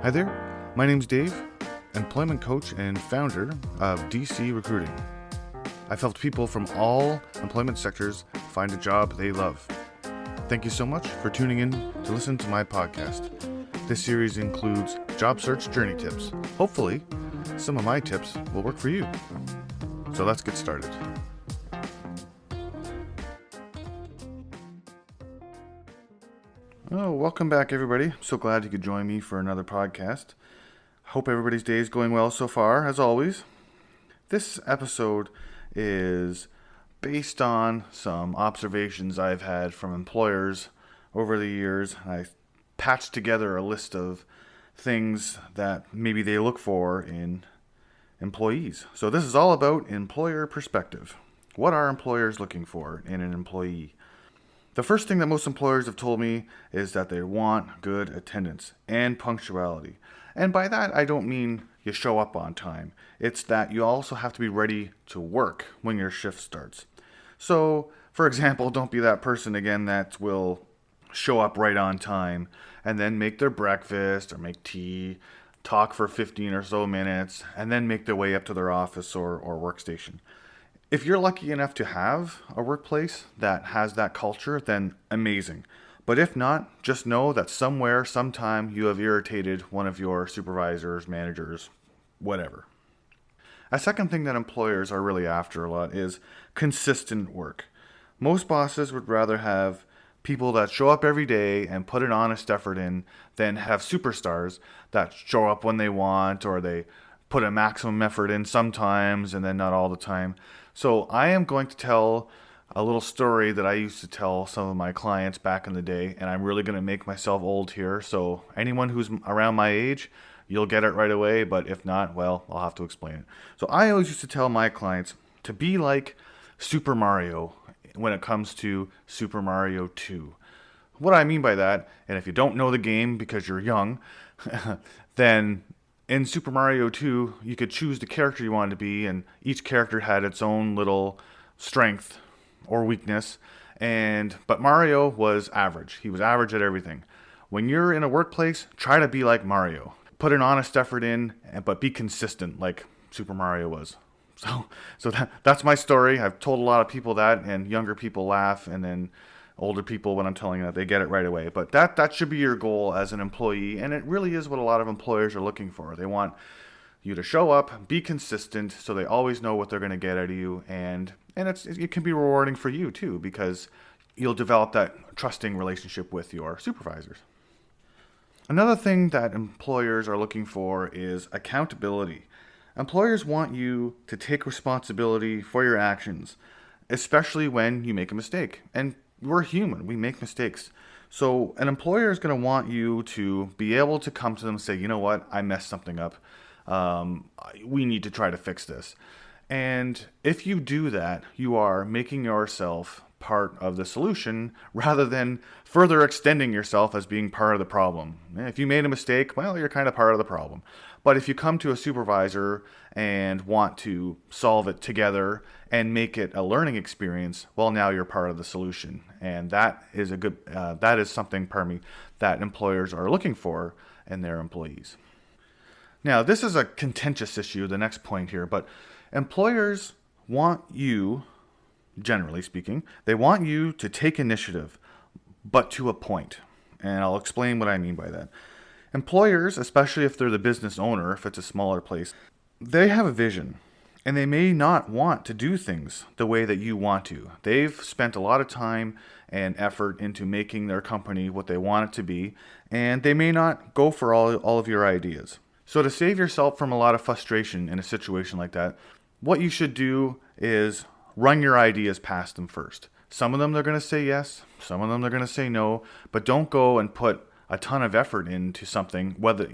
Hi there, my name's Dave, employment coach and founder of DC Recruiting. I've helped people from all employment sectors find a job they love. Thank you so much for tuning in to listen to my podcast. This series includes job search journey tips. Hopefully, some of my tips will work for you. So let's get started. Oh, welcome back, everybody. So glad you could join me for another podcast. Hope everybody's day is going well so far, as always. This episode is based on some observations I've had from employers over the years. I patched together a list of things that maybe they look for in employees. So this is all about employer perspective. What are employers looking for in an employee? The first thing that most employers have told me is that they want good attendance and punctuality. And by that, I don't mean you show up on time. It's that you also have to be ready to work when your shift starts. So, for example, don't be that person again that will show up right on time and then make their breakfast or make tea, talk for 15 or so minutes, and then make their way up to their office or workstation. If you're lucky enough to have a workplace that has that culture, then amazing. But if not, just know that somewhere, sometime, you have irritated one of your supervisors, managers, whatever. A second thing that employers are really after a lot is consistent work. Most bosses would rather have people that show up every day and put an honest effort in than have superstars that show up when they want, or they put a maximum effort in sometimes and then not all the time. So I am going to tell a little story that I used to tell some of my clients back in the day, and I'm really going to make myself old here. So anyone who's around my age, you'll get it right away, but if not, well, I'll have to explain it. So I always used to tell my clients to be like Super Mario when it comes to Super Mario 2. What I mean by that, and if you don't know the game because you're young, then in Super Mario 2, you could choose the character you wanted to be, and each character had its own little strength or weakness. But Mario was average. He was average at everything. When you're in a workplace, try to be like Mario. Put an honest effort in, but be consistent like Super Mario was. So that's my story. I've told a lot of people that, and younger people laugh, and then older people, when I'm telling them that, they get it right away. But that should be your goal as an employee, and it really is what a lot of employers are looking for. They want you to show up, be consistent, so they always know what they're going to get out of you, and it can be rewarding for you too, because you'll develop that trusting relationship with your supervisors. Another thing that employers are looking for is accountability. Employers want you to take responsibility for your actions, especially when you make a mistake. And we're human, we make mistakes. So an employer is going to want you to be able to come to them and say, you know what, I messed something up. We need to try to fix this. And if you do that, you are making yourself part of the solution rather than further extending yourself as being part of the problem. If you made a mistake, well, you're kind of part of the problem. But if you come to a supervisor and want to solve it together and make it a learning experience, well, now you're part of the solution. And that is something that employers are looking for in their employees. Now, this is a contentious issue, the next point here, but employers want you, generally speaking, they want you to take initiative, but to a point. And I'll explain what I mean by that. Employers, especially if they're the business owner, if it's a smaller place, they have a vision, and they may not want to do things the way that you want to. They've spent a lot of time and effort into making their company what they want it to be, and they may not go for all of your ideas. So to save yourself from a lot of frustration in a situation like that, what you should do is run your ideas past them first. Some of them they're going to say yes, some of them they're going to say no, but don't go and put a ton of effort into something, whether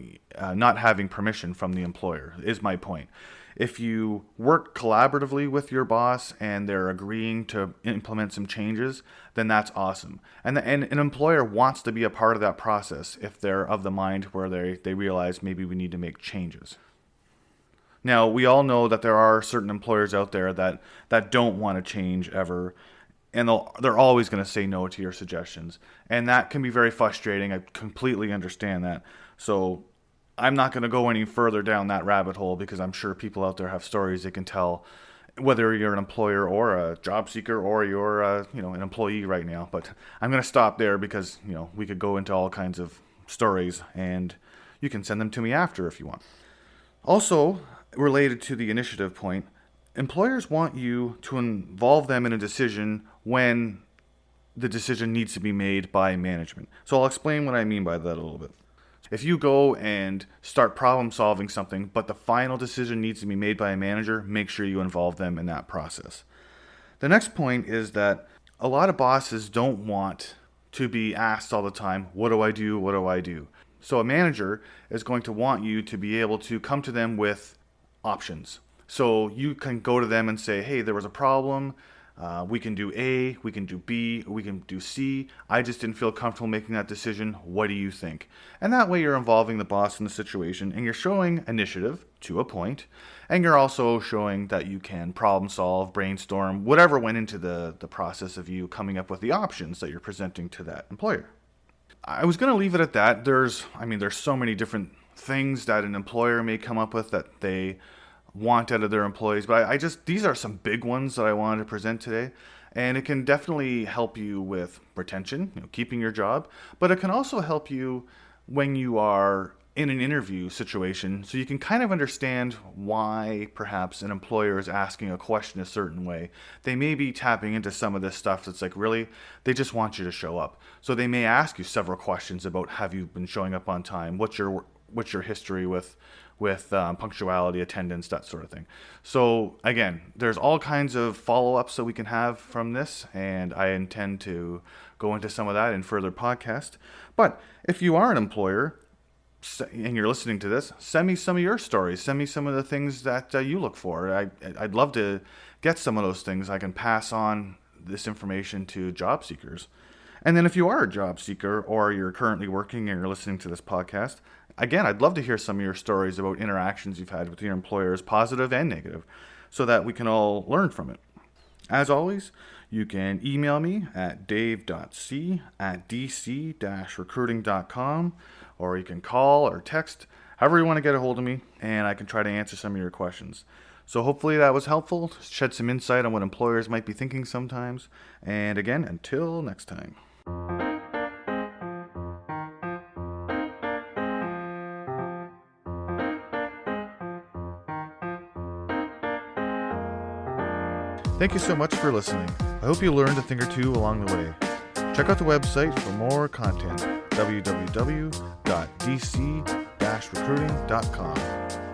not having permission from the employer, is my point. If you work collaboratively with your boss and they're agreeing to implement some changes, then that's awesome. And an employer wants to be a part of that process if they're of the mind where they realize maybe we need to make changes. Now, we all know that there are certain employers out there that don't want to change ever, and they're always going to say no to your suggestions. And that can be very frustrating. I completely understand that. So I'm not going to go any further down that rabbit hole because I'm sure people out there have stories they can tell, whether you're an employer or a job seeker or you're an employee right now. But I'm going to stop there because we could go into all kinds of stories, and you can send them to me after if you want. Also, related to the initiative point, employers want you to involve them in a decision when the decision needs to be made by management. So I'll explain what I mean by that a little bit. If you go and start problem solving something, but the final decision needs to be made by a manager, make sure you involve them in that process. The next point is that a lot of bosses don't want to be asked all the time, what do I do? What do I do? So a manager is going to want you to be able to come to them with options. So you can go to them and say, hey, there was a problem. We can do A, we can do B, we can do C. I just didn't feel comfortable making that decision. What do you think? And that way you're involving the boss in the situation, and you're showing initiative to a point, and you're also showing that you can problem solve, brainstorm, whatever went into the process of you coming up with the options that you're presenting to that employer. I was going to leave it at that. There's so many different things that an employer may come up with that they want out of their employees, but these are some big ones that I wanted to present today, and it can definitely help you with retention, keeping your job, but it can also help you when you are in an interview situation, so you can kind of understand why perhaps an employer is asking a question a certain way. They may be tapping into some of this stuff that's like, really, they just want you to show up. So they may ask you several questions about, have you been showing up on time? What's your history with punctuality, attendance, that sort of thing. So again, there's all kinds of follow-ups that we can have from this, and I intend to go into some of that in further podcast. But if you are an employer and you're listening to this, send me some of your stories. Send me some of the things that you look for. I'd love to get some of those things. I can pass on this information to job seekers. And then if you are a job seeker or you're currently working and you're listening to this podcast, again, I'd love to hear some of your stories about interactions you've had with your employers, positive and negative, so that we can all learn from it. As always, you can email me at dave.c at dc-recruiting.com, or you can call or text, however you want to get a hold of me, and I can try to answer some of your questions. So hopefully that was helpful, shed some insight on what employers might be thinking sometimes. And again, until next time. Thank you so much for listening. I hope you learned a thing or two along the way. Check out the website for more content, www.dc-recruiting.com.